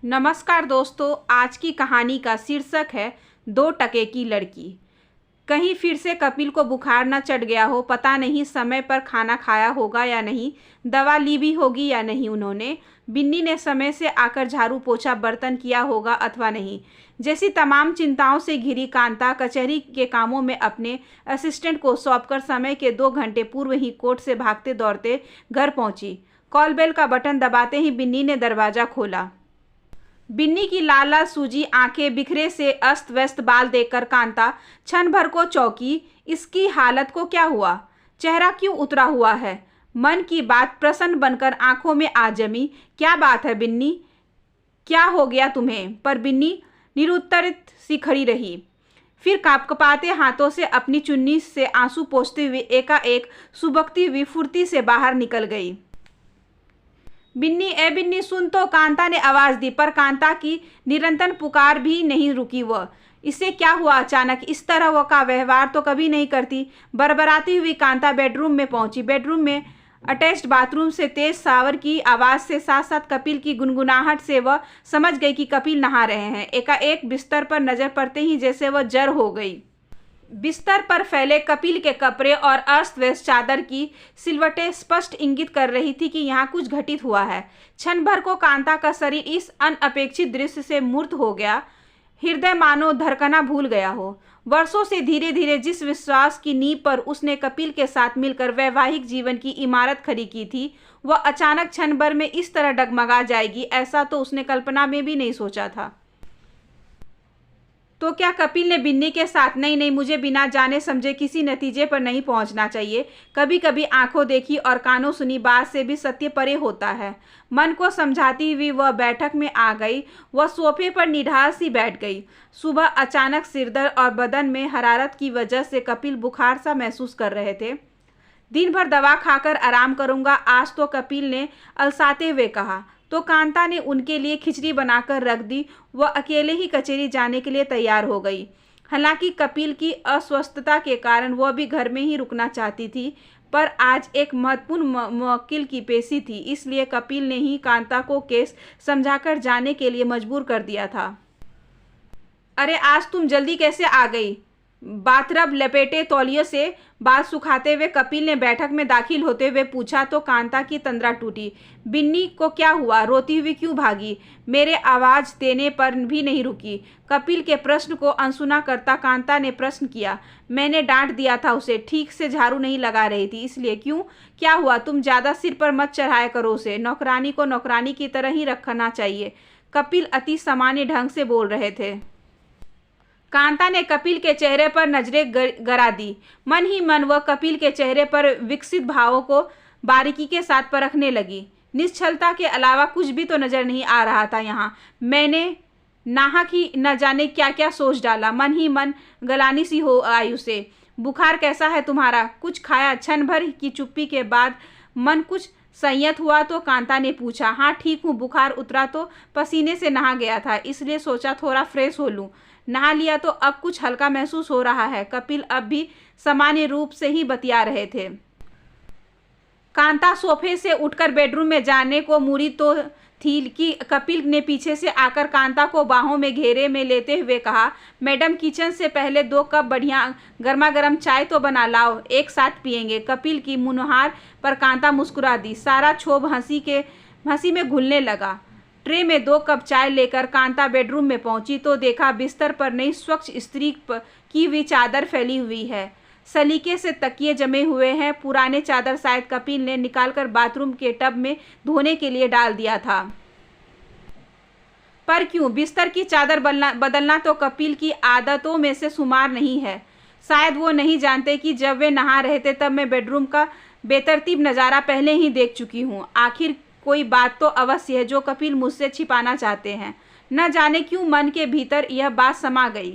नमस्कार दोस्तों, आज की कहानी का शीर्षक है 2 टके की लड़की। कहीं फिर से कपिल को बुखार न चढ़ गया हो। पता नहीं समय पर खाना खाया होगा या नहीं, दवा ली भी होगी या नहीं उन्होंने। बिन्नी ने समय से आकर झाड़ू पोछा बर्तन किया होगा अथवा नहीं। जैसी तमाम चिंताओं से घिरी कांता कचहरी के कामों में अपने असिस्टेंट को सौंपकर समय के 2 घंटे पूर्व ही कोर्ट से भागते दौड़ते घर पहुंची। कॉल बेल का बटन दबाते ही बिन्नी ने दरवाज़ा खोला। बिन्नी की लाल लाल सूजी आंखें, बिखरे से अस्त व्यस्त बाल देखकर कांता क्षण भर को चौंकी। इसकी हालत को क्या हुआ? चेहरा क्यों उतरा हुआ है? मन की बात प्रसन्न बनकर आंखों में आ जमी। क्या बात है बिन्नी, क्या हो गया तुम्हें? पर बिन्नी निरुत्तरित सी खड़ी रही। फिर कांपकपाते हाथों से अपनी चुन्नी से आंसू पोंछते हुए एकाएक सुबकती हुई फुर्ती से बाहर निकल गई। बिन्नी, ए बिन्नी सुन तो, कांता ने आवाज दी। पर कांता की निरंतर पुकार भी नहीं रुकी। वह इसे क्या हुआ अचानक? इस तरह वह का व्यवहार तो कभी नहीं करती। बरबराती हुई कांता बेडरूम में पहुंची। बेडरूम में अटैच्ड बाथरूम से तेज शावर की आवाज़ से साथ साथ कपिल की गुनगुनाहट से वह समझ गई कि कपिल नहा रहे हैं। एकाएक बिस्तर पर नजर पड़ते ही जैसे वह जर हो गई। बिस्तर पर फैले कपिल के कपड़े और अस्त व्यस्त चादर की सिलवटें स्पष्ट इंगित कर रही थी कि यहाँ कुछ घटित हुआ है। क्षण भर को कांता का शरीर इस अनअपेक्षित दृश्य से मूर्त हो गया। हृदय मानो धड़कना भूल गया हो। वर्षों से धीरे धीरे जिस विश्वास की नींव पर उसने कपिल के साथ मिलकर वैवाहिक जीवन की इमारत खड़ी की थी, वह अचानक क्षण भर में इस तरह डगमगा जाएगी, ऐसा तो उसने कल्पना में भी नहीं सोचा था। तो क्या कपिल ने बिन्नी के साथ? नहीं, मुझे बिना जाने समझे किसी नतीजे पर नहीं पहुंचना चाहिए। कभी कभी आंखों देखी और कानों सुनी बात से भी सत्य परे होता है। मन को समझाती हुई वह बैठक में आ गई। वह सोफे पर निढाल सी बैठ गई। सुबह अचानक सिरदर्द और बदन में हरारत की वजह से कपिल बुखार सा महसूस कर रहे थे। दिन भर दवा खाकर आराम करूंगा आज तो, कपिल ने अलसाते हुए कहा। तो कांता ने उनके लिए खिचड़ी बनाकर रख दी। वह अकेले ही कचहरी जाने के लिए तैयार हो गई। हालांकि कपिल की अस्वस्थता के कारण वह भी घर में ही रुकना चाहती थी, पर आज एक महत्वपूर्ण मुवक्किल की पेशी थी, इसलिए कपिल ने ही कांता को केस समझाकर जाने के लिए मजबूर कर दिया था। अरे आज तुम जल्दी कैसे आ गई? बाथरब लपेटे तौलिए से बाल सुखाते हुए कपिल ने बैठक में दाखिल होते हुए पूछा। तो कांता की तंद्रा टूटी। बिन्नी को क्या हुआ? रोती हुई क्यों भागी? मेरे आवाज़ देने पर भी नहीं रुकी। कपिल के प्रश्न को अनसुना करता कांता ने प्रश्न किया। मैंने डांट दिया था उसे, ठीक से झाड़ू नहीं लगा रही थी इसलिए। क्यों, क्या हुआ? तुम ज़्यादा सिर पर मत चढ़ाया करो उसे। नौकरानी को नौकरानी की तरह ही रखना चाहिए। कपिल अति सामान्य ढंग से बोल रहे थे। कांता ने कपिल के चेहरे पर नजरें गड़ा दी। मन ही मन वह कपिल के चेहरे पर विकसित भावों को बारीकी के साथ परखने लगी। निश्चलता के अलावा कुछ भी तो नजर नहीं आ रहा था यहाँ। मैंने नाहक ही न जाने क्या क्या सोच डाला। मन ही मन गलानी सी हो आई उसे। बुखार कैसा है तुम्हारा? कुछ खाया? क्षण भर की चुप्पी के बाद मन कुछ संयत हुआ तो कांता ने पूछा। हाँ ठीक हूँ, बुखार उतरा तो पसीने से नहा गया था, इसलिए सोचा थोड़ा फ्रेश हो लूँ। नहा लिया तो अब कुछ हल्का महसूस हो रहा है। कपिल अब भी सामान्य रूप से ही बतिया रहे थे। कांता सोफे से उठकर बेडरूम में जाने को मुड़ी तो थी कि कपिल ने पीछे से आकर कांता को बाहों में घेरे में लेते हुए कहा, मैडम किचन से पहले 2 कप बढ़िया गर्मा गर्म चाय तो बना लाओ, एक साथ पियेंगे। कपिल की मुनहार पर कांता मुस्कुरा दी। सारा क्षोभ हंसी में घुलने लगा। ट्रे में 2 कप चाय लेकर कांता बेडरूम में पहुंची तो देखा बिस्तर पर नई स्वच्छ इस्त्री की हुई चादर फैली हुई है। सलीके से तकिए जमे हुए हैं। पुराने चादर शायद कपिल ने निकालकर बाथरूम के टब में धोने के लिए डाल दिया था। पर क्यों? बिस्तर की चादर बदलना तो कपिल की आदतों में से शुमार नहीं है। शायद वो नहीं जानते कि जब वे नहा रहे थे तब मैं बेडरूम का बेतरतीब नज़ारा पहले ही देख चुकी हूँ। आखिर कोई बात तो अवश्य है जो कपिल मुझसे छिपाना चाहते हैं। न जाने क्यों मन के भीतर यह बात समा गई।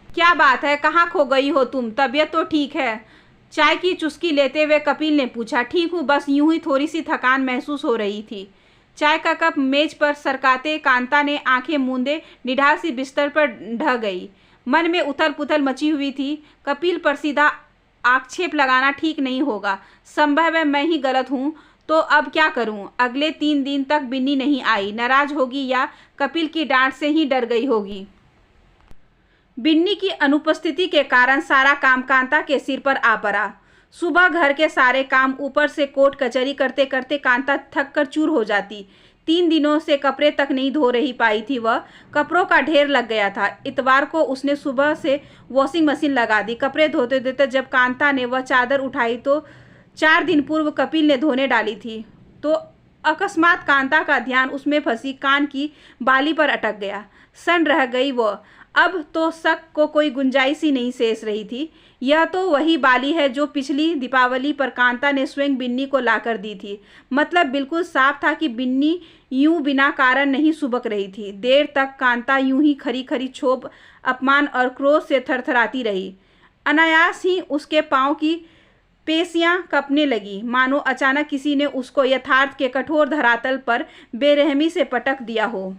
क्या बात है? कहाँ खो गई हो तुम? तबीयत तो ठीक है? चाय की चुस्की लेते हुए कपिल ने पूछा। ठीक हूँ, बस यूं ही थोड़ी सी थकान महसूस हो रही थी। चाय का कप मेज पर सरकाते कांता ने आंखें मूंदे निढाल सी बिस्तर पर ढह गई। मन में उथल पुथल मची हुई थी। कपिल पर सीधा आक्षेप लगाना ठीक नहीं होगा। संभव है मैं ही गलत हूँ, तो अब क्या करूं? अगले 3 दिन तक बिन्नी नहीं आई। नाराज होगी या कपिल की डांट से ही डर गई होगी। बिन्नी की अनुपस्थिति के कारण सारा काम कांता के सिर पर आ पड़ा। सुबह घर के सारे काम, ऊपर से कोर्ट कचहरी करते करते कांता थक कर चूर हो जाती। 3 दिनों से कपड़े तक नहीं धो रही पाई थी वह। कपड़ों का ढेर लग गया था। इतवार को उसने सुबह से वॉशिंग मशीन लगा दी। कपड़े धोते धोते जब कांता ने वह चादर उठाई तो 4 दिन पूर्व कपिल ने धोने डाली थी। तो अकस्मात कांता का ध्यान उसमें फंसी कान की बाली पर अटक गया। सन्न रह गई वह। अब तो शक को कोई गुंजाइश ही नहीं शेष रही थी। यह तो वही बाली है जो पिछली दीपावली पर कांता ने स्वयं बिन्नी को लाकर दी थी। मतलब बिल्कुल साफ था कि बिन्नी यूं बिना कारण नहीं सुबक रही थी। देर तक कांता यूं ही खरी खरी क्षोभ, अपमान और क्रोध से थरथराती रही। अनायास ही उसके पांव की पेशियां कँपने लगी, मानो अचानक किसी ने उसको यथार्थ के कठोर धरातल पर बेरहमी से पटक दिया हो।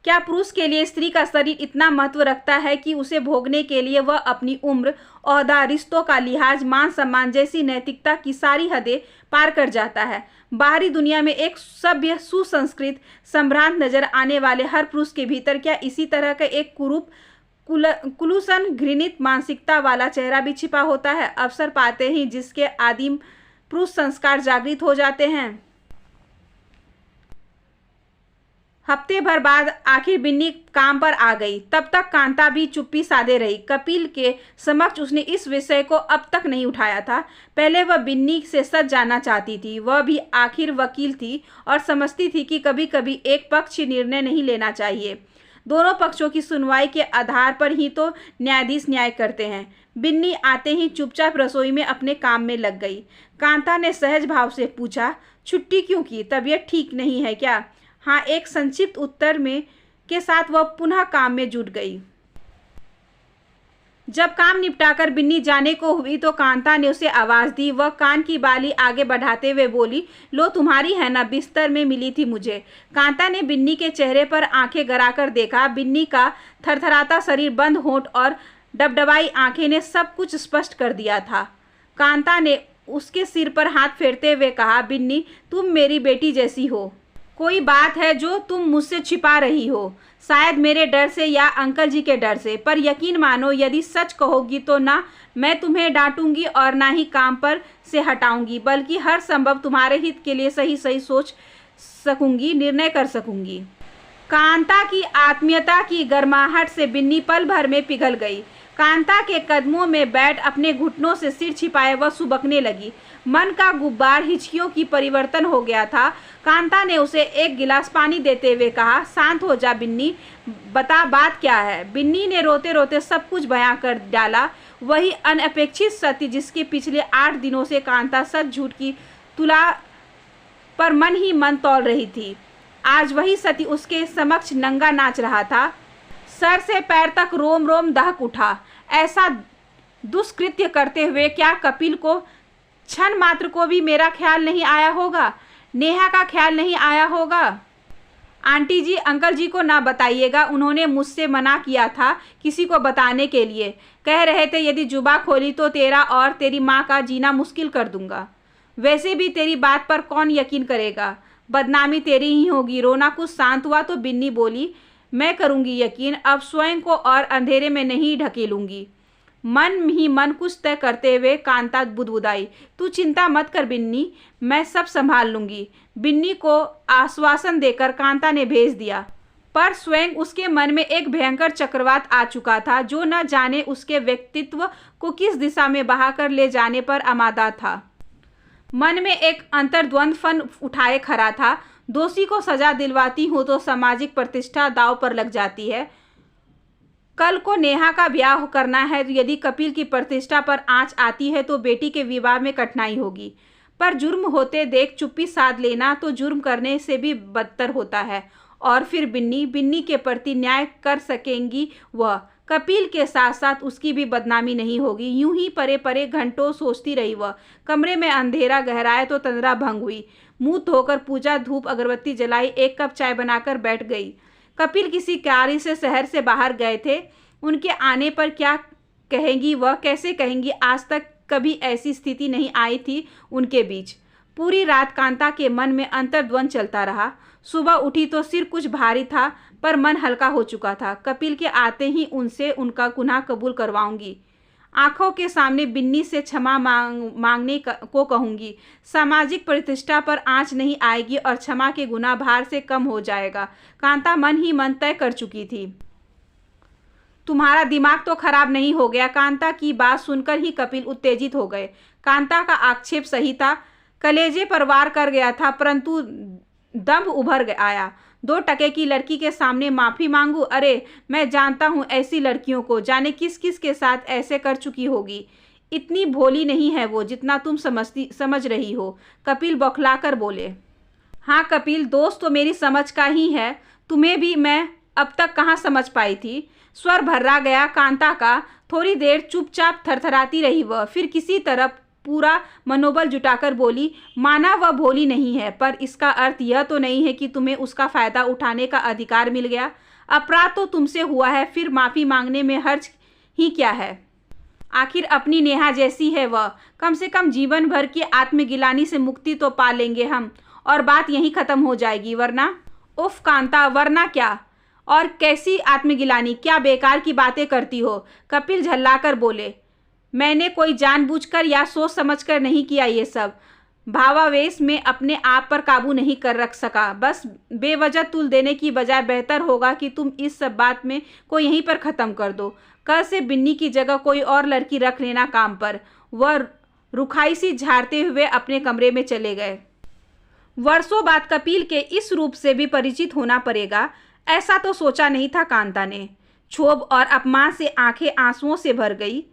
क्या पुरुष के लिए स्त्री का शरीर इतना महत्व रखता है कि उसे भोगने के लिए वह अपनी उम्र, ओहदा, रिश्तों का लिहाज, मान सम्मान जैसी नैतिकता की सारी हदें पार कर जाता है? बाहरी दुनिया में एक सभ्य, सुसंस्कृत, संभ्रांत नजर आने वाले हर पुरुष के भीतर क्या इसी तरह का एक कुरूप, कुलूषण, घृणित मानसिकता वाला चेहरा भी छिपा होता है? अवसर पाते ही जिसके आदिम पुरुष संस्कार जागृत हो जाते हैं। हफ्ते भर बाद आखिर बिन्नी काम पर आ गई। तब तक कांता भी चुप्पी साधे रही। कपिल के समक्ष उसने इस विषय को अब तक नहीं उठाया था। पहले वह बिन्नी से सच जानना चाहती थी। वह भी आखिर वकील थी और समझती थी कि कभी कभी एक पक्ष निर्णय नहीं लेना चाहिए। दोनों पक्षों की सुनवाई के आधार पर ही तो न्यायाधीश न्याय करते हैं। बिन्नी आते ही चुपचाप रसोई में अपने काम में लग गई। कांता ने सहज भाव से पूछा, छुट्टी क्यों की? तबीयत ठीक नहीं है क्या? हाँ, एक संक्षिप्त उत्तर में के साथ वह पुनः काम में जुट गई। जब काम निपटाकर बिन्नी जाने को हुई तो कांता ने उसे आवाज दी। वह कान की बाली आगे बढ़ाते हुए बोली, लो तुम्हारी है ना, बिस्तर में मिली थी मुझे। कांता ने बिन्नी के चेहरे पर आंखें गड़ाकर देखा। बिन्नी का थरथराता शरीर, बंद होंठ और डबडबाई आंखें ने सब कुछ स्पष्ट कर दिया था। कांता ने उसके सिर पर हाथ फेरते हुए कहा, बिन्नी, तुम मेरी बेटी जैसी हो। कोई बात है जो तुम मुझसे छिपा रही हो, शायद मेरे डर से या अंकल जी के डर से। पर यकीन मानो, यदि सच कहोगी तो ना मैं तुम्हें डांटूंगी और ना ही काम पर से हटाऊंगी, बल्कि हर संभव तुम्हारे हित के लिए सही सही सोच सकूंगी, निर्णय कर सकूंगी। कांता की आत्मीयता की गर्माहट से बिन्नी पल भर में पिघल गई। कांता के कदमों में बैठ अपने घुटनों से सिर छिपाए वह सुबकने लगी। मन का गुब्बार हिचकियों की परिवर्तन हो गया था। कांता ने उसे एक गिलास पानी देते हुए कहा, शांत हो जा बिन्नी, बता बात क्या है। बिन्नी ने रोते रोते सब कुछ बयां कर डाला। वही अनअपेक्षित सत्य जिसके पिछले 8 दिनों से कांता सच झूठ की तुला पर मन ही मन तौल रही थी। आज वही सत्य उसके समक्ष नंगा नाच रहा था। सर से पैर तक रोम रोम दहक उठा। ऐसा दुष्कृत्य करते हुए क्या कपिल को क्षण मात्र को भी मेरा ख्याल नहीं आया होगा? नेहा का ख्याल नहीं आया होगा? आंटी जी, अंकल जी को ना बताइएगा, उन्होंने मुझसे मना किया था किसी को बताने के लिए। कह रहे थे यदि जुबा खोली तो तेरा और तेरी माँ का जीना मुश्किल कर दूंगा। वैसे भी तेरी बात पर कौन यकीन करेगा? बदनामी तेरी ही होगी। रोना कुछ शांत हुआ तो बिन्नी बोली, मैं करूंगी यकीन, अब स्वयं को और अंधेरे में नहीं ढकेलूंगी। मन ही मन कुछ तय करते हुए कांता बुदबुदाई, तू चिंता मत कर बिन्नी, मैं सब संभाल लूंगी। बिन्नी को आश्वासन देकर कांता ने भेज दिया, पर स्वयं उसके मन में एक भयंकर चक्रवात आ चुका था जो न जाने उसके व्यक्तित्व को किस दिशा में बहाकर ले जाने पर आमादा था। मन में एक अंतर्द्वंद फन उठाए खड़ा था। दोषी को सजा दिलवाती हूँ तो सामाजिक प्रतिष्ठा दांव पर लग जाती है। कल को नेहा का ब्याह करना है, यदि कपिल की प्रतिष्ठा पर आंच आती है तो बेटी के विवाह में कठिनाई होगी। पर जुर्म होते देख चुप्पी साध लेना तो जुर्म करने से भी बदतर होता है। और फिर बिन्नी के प्रति न्याय कर सकेंगी वह। कपिल के साथ साथ उसकी भी बदनामी नहीं होगी। यूं ही परे परे घंटों सोचती रही वह। कमरे में अंधेरा गहराया तो तंद्रा भंग हुई। मुंह धोकर पूजा, धूप अगरबत्ती जलाई, 1 कप चाय बनाकर बैठ गई। कपिल किसी कार्य से शहर से बाहर गए थे। उनके आने पर क्या कहेंगी वह, कैसे कहेंगी? आज तक कभी ऐसी स्थिति नहीं आई थी उनके बीच। पूरी रात कांता के मन में अंतर्द्वंद चलता रहा। सुबह उठी तो सिर कुछ भारी था, पर मन हल्का हो चुका था। कपिल के आते ही उनसे उनका गुनाह कबूल करवाऊंगी। आंखों के सामने बिन्नी से क्षमा मांगने को कहूंगी। सामाजिक प्रतिष्ठा पर आंच नहीं आएगी और क्षमा के गुनाह भार से कम हो जाएगा। कांता मन ही मन तय कर चुकी थी। तुम्हारा दिमाग तो खराब नहीं हो गया? कांता की बात सुनकर ही कपिल उत्तेजित हो गए। कांता का आक्षेप सही था, कलेजे पर वार कर गया था, परंतु दम उभर आया। 2 टके की लड़की के सामने माफी मांगू? अरे मैं जानता हूँ ऐसी लड़कियों को, जाने किस किस के साथ ऐसे कर चुकी होगी। इतनी भोली नहीं है वो जितना तुम समझ रही हो। कपिल बौखलाकर बोले। हाँ कपिल, दोस्त तो मेरी समझ का ही है, तुम्हें भी मैं अब तक कहाँ समझ पाई थी। स्वर भर्रा गया कांता का। थोड़ी देर चुपचाप थरथराती रही वह, फिर किसी तरह पूरा मनोबल जुटाकर बोली, माना वह भोली नहीं है, पर इसका अर्थ यह तो नहीं है कि तुम्हें उसका फायदा उठाने का अधिकार मिल गया। अपराध तो तुमसे हुआ है, फिर माफी मांगने में हर्ज ही क्या है? आखिर अपनी नेहा जैसी है वह। कम से कम जीवन भर की आत्मगिलानी से मुक्ति तो पा लेंगे हम, और बात यहीं खत्म हो जाएगी। वरना? उफ कांता, वरना क्या? और कैसी आत्मगिलानी? क्या बेकार की बातें करती हो? कपिल झल्लाकर बोले। मैंने कोई जानबूझकर या सोच समझकर नहीं किया ये सब। भावावेश में अपने आप पर काबू नहीं कर रख सका। बस बेवजह तुल देने की बजाय बेहतर होगा कि तुम इस सब बात में को यहीं पर ख़त्म कर दो। कल से बिन्नी की जगह कोई और लड़की रख लेना काम पर। वह रुखाई सी झाड़ते हुए अपने कमरे में चले गए। वर्षों बाद कपिल के इस रूप से भी परिचित होना पड़ेगा, ऐसा तो सोचा नहीं था कांता ने। क्षोभ और अपमान से आंखें आंसुओं से भर गई।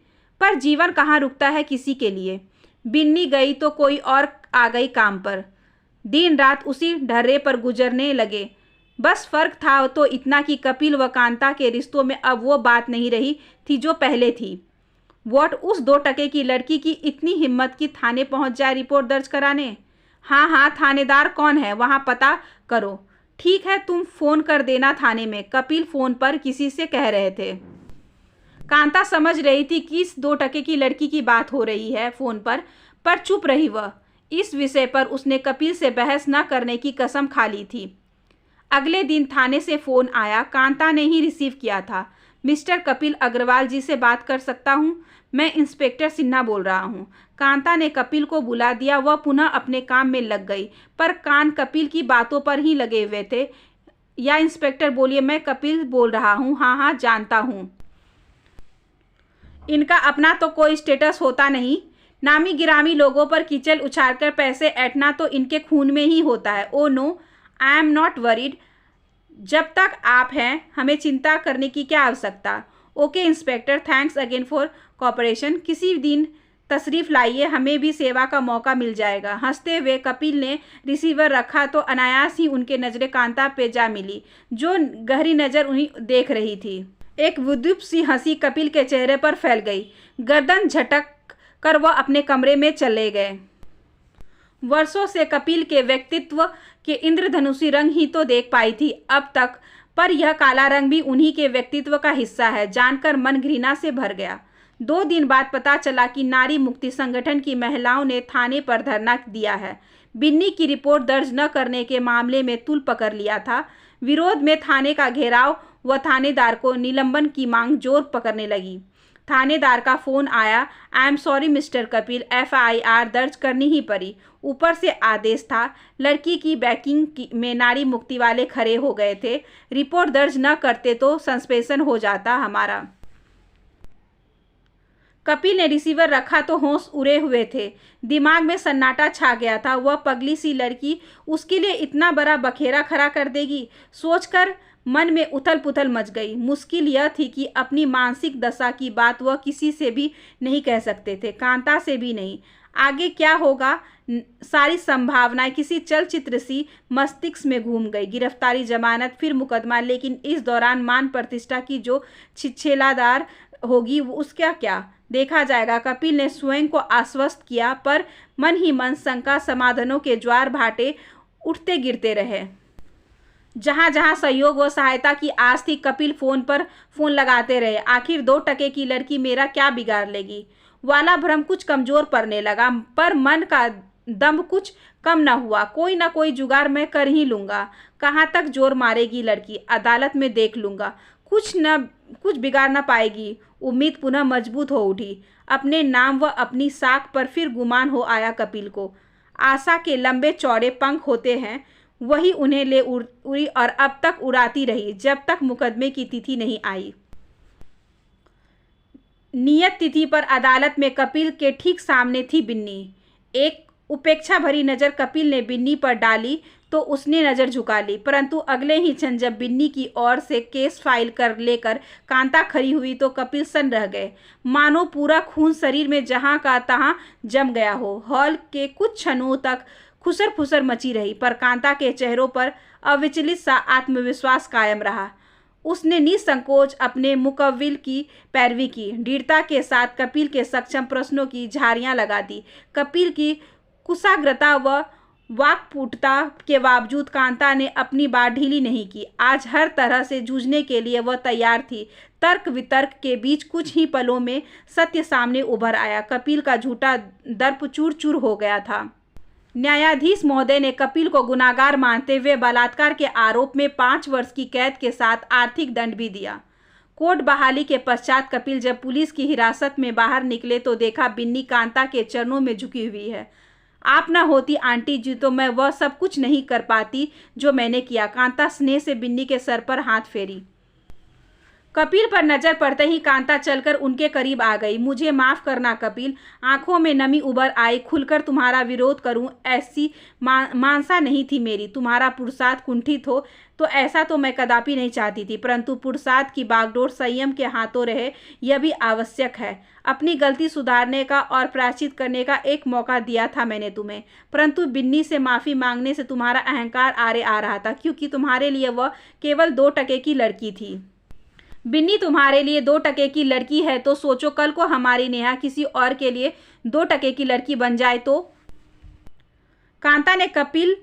पर जीवन कहाँ रुकता है किसी के लिए। बिन्नी गई तो कोई और आ गई काम पर। दिन रात उसी ढर्रे पर गुजरने लगे। बस फर्क था तो इतना कि कपिल व कांता के रिश्तों में अब वो बात नहीं रही थी जो पहले थी। वोट उस 2 टके की लड़की की इतनी हिम्मत कि थाने पहुंच जाए रिपोर्ट दर्ज कराने। हाँ, थानेदार कौन है वहाँ पता करो। ठीक है, तुम फोन कर देना थाने में, कपिल फोन पर किसी से कह रहे थे। कांता समझ रही थी कि इस 2 टके की लड़की की बात हो रही है फोन पर चुप रही वह। इस विषय पर उसने कपिल से बहस न करने की कसम खा ली थी। अगले दिन थाने से फोन आया। कांता ने ही रिसीव किया था। मिस्टर कपिल अग्रवाल जी से बात कर सकता हूँ? मैं इंस्पेक्टर सिन्हा बोल रहा हूँ। कांता ने कपिल को बुला दिया। वह पुनः अपने काम में लग गई, पर कान कपिल की बातों पर ही लगे हुए थे। या इंस्पेक्टर बोलिए, मैं कपिल बोल रहा हूँ। हाँ जानता हूँ। इनका अपना तो कोई स्टेटस होता नहीं। नामी गिरामी लोगों पर कीचड़ उछालकर पैसे ऐंठना तो इनके खून में ही होता है। Oh no, I am not worried. जब तक आप हैं हमें चिंता करने की क्या आवश्यकता। Okay inspector, thanks again for cooperation. किसी दिन तशरीफ़ लाइए, हमें भी सेवा का मौका मिल जाएगा। हंसते हुए कपिल ने रिसीवर रखा तो अनायास ही उनके नज़रें कांता पे जा मिली, जो गहरी नज़र उन्हें देख रही थी। एक विद्युत सी हंसी कपिल के चेहरे पर फैल गई। गर्दन झटक कर वह अपने कमरे में चले गए। वर्षों से कपिल के व्यक्तित्व के इंद्रधनुषी रंग ही तो देख पाई थी अब तक, पर यह काला रंग भी उन्हीं के व्यक्तित्व का हिस्सा है, जानकर मन घृणा से भर गया। 2 दिन बाद पता चला कि नारी मुक्ति संगठन की महिलाओं ने थाने पर धरना दिया है। बिन्नी की रिपोर्ट दर्ज न करने के मामले में तुल पकड़ लिया था। विरोध में थाने का घेराव व थानेदार को निलंबन की मांग जोर पकड़ने लगी। थानेदार का फोन आया। I am sorry mister Kapil, FIR दर्ज करनी ही पड़ी। ऊपर से आदेश था। लड़की की बैकिंग में नारी मुक्ति वाले खड़े हो गए थे। रिपोर्ट दर्ज न करते तो सस्पेंशन हो जाता हमारा। कपिल ने रिसीवर रखा तो होश उड़े हुए थे। दिमाग में सन्नाटा छा गया था। वह पगली सी लड़की उसके लिए इतना बड़ा बखेरा खड़ा कर देगी, सोचकर मन में उथल पुथल मच गई। मुश्किल यह थी कि अपनी मानसिक दशा की बात वह किसी से भी नहीं कह सकते थे, कांता से भी नहीं। आगे क्या होगा, सारी संभावनाएं किसी चलचित्र सी मस्तिष्क में घूम गई। गिरफ्तारी, जमानत, फिर मुकदमा, लेकिन इस दौरान मान प्रतिष्ठा की जो छिछेलादार होगी उसका क्या, देखा जाएगा। कपिल ने स्वयं को आश्वस्त किया, पर मन ही मन शंका समाधानों के ज्वार भाटे उठते गिरते रहे। जहाँ जहाँ सहयोग व सहायता की आस थी, कपिल फोन पर फोन लगाते रहे। आखिर 2 टके की लड़की मेरा क्या बिगाड़ लेगी वाला भ्रम कुछ कमजोर पड़ने लगा, पर मन का दम्भ कुछ कम न हुआ। कोई ना कोई जुगाड़ मैं कर ही लूँगा। कहाँ तक जोर मारेगी लड़की, अदालत में देख लूँगा। कुछ बिगाड़ ना पाएगी। उम्मीद पुनः मजबूत हो उठी। अपने नाम व अपनी साख पर फिर गुमान हो आया कपिल को। आशा के लंबे चौड़े पंख होते हैं, वही उन्हें ले उड़ी और अब तक उड़ाती रही जब तक मुकदमे की तिथि नहीं आई। नियत तिथि पर अदालत में कपिल के ठीक सामने थी बिन्नी। एक उपेक्षा भरी नज़र कपिल ने बिन्नी पर डाली तो उसने नज़र झुका ली, परंतु अगले ही क्षण जब बिन्नी की ओर से केस फाइल कर लेकर कांता खड़ी हुई तो कपिल सन्न रह गए, मानो पूरा खून शरीर में जहां का तहां जम गया हो। हॉल के कुछ क्षणों तक खुसर फुसर मची रही, पर कांता के चेहरों पर अविचलित सा आत्मविश्वास कायम रहा। उसने निसंकोच अपने मुकव्विल की पैरवी की, दृढ़ता के साथ कपिल के सक्षम प्रश्नों की झाड़ियां लगा दी। कपिल की कुशाग्रता व वाक्पटुता के बावजूद कांता ने अपनी बात ढीली नहीं की। आज हर तरह से जूझने के लिए वह तैयार थी। तर्क वितर्क के बीच कुछ ही पलों में सत्य सामने उभर आया। कपिल का झूठा दर्प चूर चूर हो गया था। न्यायाधीश महोदय ने कपिल को गुनाहगार मानते हुए बलात्कार के आरोप में 5 वर्ष की कैद के साथ आर्थिक दंड भी दिया। कोर्ट बहाली के पश्चात कपिल जब पुलिस की हिरासत में बाहर निकले तो देखा बिन्नी कांता के चरणों में झुकी हुई है। आप ना होती आंटी जी तो मैं वह सब कुछ नहीं कर पाती जो मैंने किया। कांता स्नेह से बिन्नी के सर पर हाथ फेरी। कपिल पर नजर पड़ते ही कांता चलकर उनके करीब आ गई। मुझे माफ करना कपिल, आंखों में नमी उभर आई। खुलकर तुम्हारा विरोध करूं ऐसी मानसा नहीं थी मेरी। तुम्हारा पुरुषार्थ कुंठित हो तो ऐसा तो मैं कदापि नहीं चाहती थी, परंतु पुरुषार्थ की बागडोर संयम के हाथों रहे यह भी आवश्यक है। अपनी गलती सुधारने का और प्रायश्चित करने का एक मौका दिया था मैंने तुम्हें, परंतु बिन्नी से माफ़ी मांगने से तुम्हारा अहंकार आरे आ रहा था, क्योंकि तुम्हारे लिए वह केवल 2 टके की लड़की थी। बिन्नी तुम्हारे लिए 2 टके की लड़की है तो सोचो कल को हमारी नेहा किसी और के लिए 2 टके की लड़की बन जाए तो। कांता ने कपिल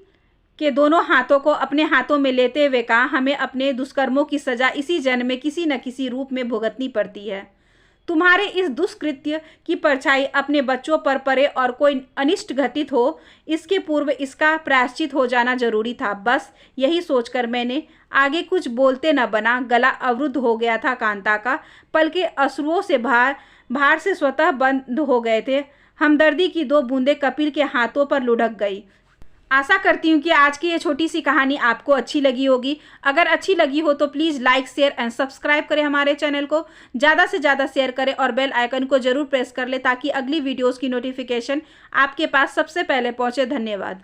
के दोनों हाथों को अपने हाथों में लेते हुए कहा, हमें अपने दुष्कर्मों की सजा इसी जन्म में किसी न किसी रूप में भुगतनी पड़ती है। तुम्हारे इस दुष्कृत्य की परछाई अपने बच्चों पर पड़े और कोई अनिष्ट घटित हो, इसके पूर्व इसका प्रायश्चित हो जाना जरूरी था। बस यही सोचकर मैंने आगे कुछ बोलते न बना। गला अवरुद्ध हो गया था कांता का। पलके अश्रुओं से भार से स्वतः बंद हो गए थे। हमदर्दी की 2 बूंदें कपिल के हाथों पर लुढ़क गई। आशा करती हूँ कि आज की ये छोटी सी कहानी आपको अच्छी लगी होगी। अगर अच्छी लगी हो तो please like share and subscribe करें हमारे चैनल को, ज़्यादा से ज़्यादा शेयर करें और बेल आइकन को ज़रूर प्रेस कर लें ताकि अगली वीडियोज़ की नोटिफिकेशन आपके पास सबसे पहले पहुँचे। धन्यवाद।